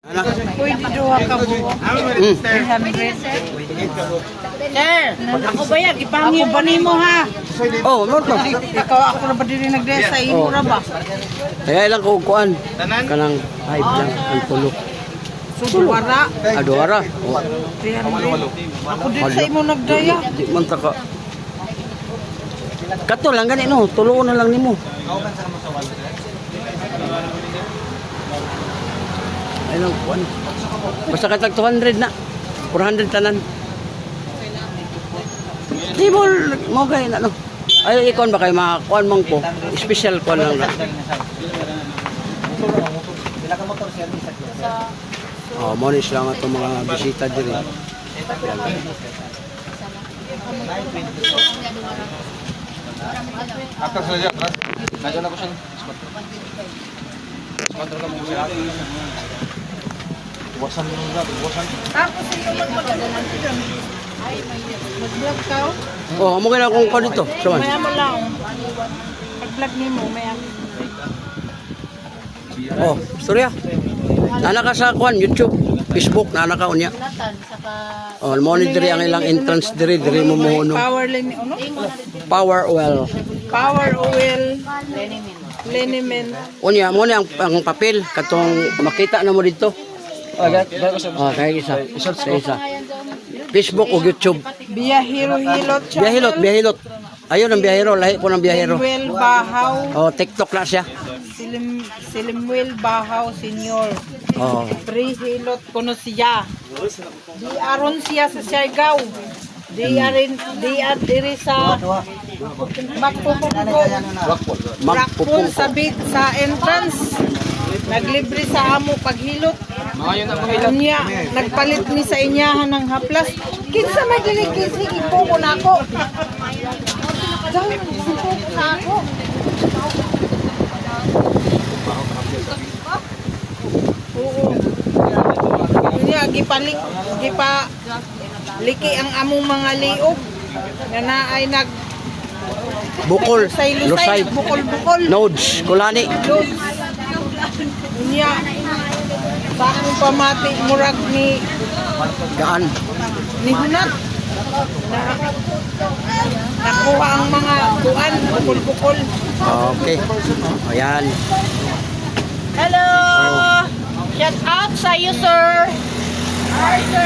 Pwede duha ka buo. 300. Sir, ako ba yan? Ipangyo ba nimo ha? Oh, mo to. Ikaw ako na ba dili nagdaya sa imo ra ba? Kaya lang ko kuan. Kanang high lang ang tulok. Suduwara. Adora. 300. Ako din sa imo nagdaya. Di man ta ka. Kato lang gani no, tulo na lang nimo. Ay lang kuan. Basta katag 200 na. 400 tanan. Di mo kay na no. Ay ikon ba kay makakuan mong po. Special kuan lang na. Oh, monis lang ato mga bisita diri. Atas saja, atas. Nandiyan ako siya. Kontrol ka mo siya. Buwasan mo na, buwasan. Tapos ito mag-vlog ka. Oh, mo kaya kung kuan dito. Saman. Maya mo lang. Pag-vlog nimo maya. Oh, storya. Nana ka sa kuan YouTube, Facebook nana ka unya. Oh, mo ni diri ang ilang entrance diri mo mo Power line ano? Power oil. Power oil. Liniment. Unya mo ni ang papel katong makita na mo dito. Oh, kay isa. Isa. Facebook o YouTube. Biyahiro hilot. Biyahilot. Ayun ang biyahero, lahi po ng biyahero. Silimwel Bahaw. Oh, TikTok na siya. Silimwel Bahaw Senior. Oh. Hilot kuno siya. Di aron siya sa Siargao. Di diri sa Rockpool sa bit sa entrance. Naglibre sa amo paghilot. Unya, nagpalit ni sa inyahan ng haplas. Kinsa may dinikisig ipo ko nako. Dahil ipo sa ako. Oo. Unya, liki ang among mga liog. Nga naay nag Bukol, lusay, lusay, bukol-bukol. nodes, kulani. Unya, sa akong pamati murag ni Gaan. Hunat. Nakuha ang mga kuan, bukol-bukol. Okay. Ayan. Hello! Shout out sa iyo, sir! Hi, sir!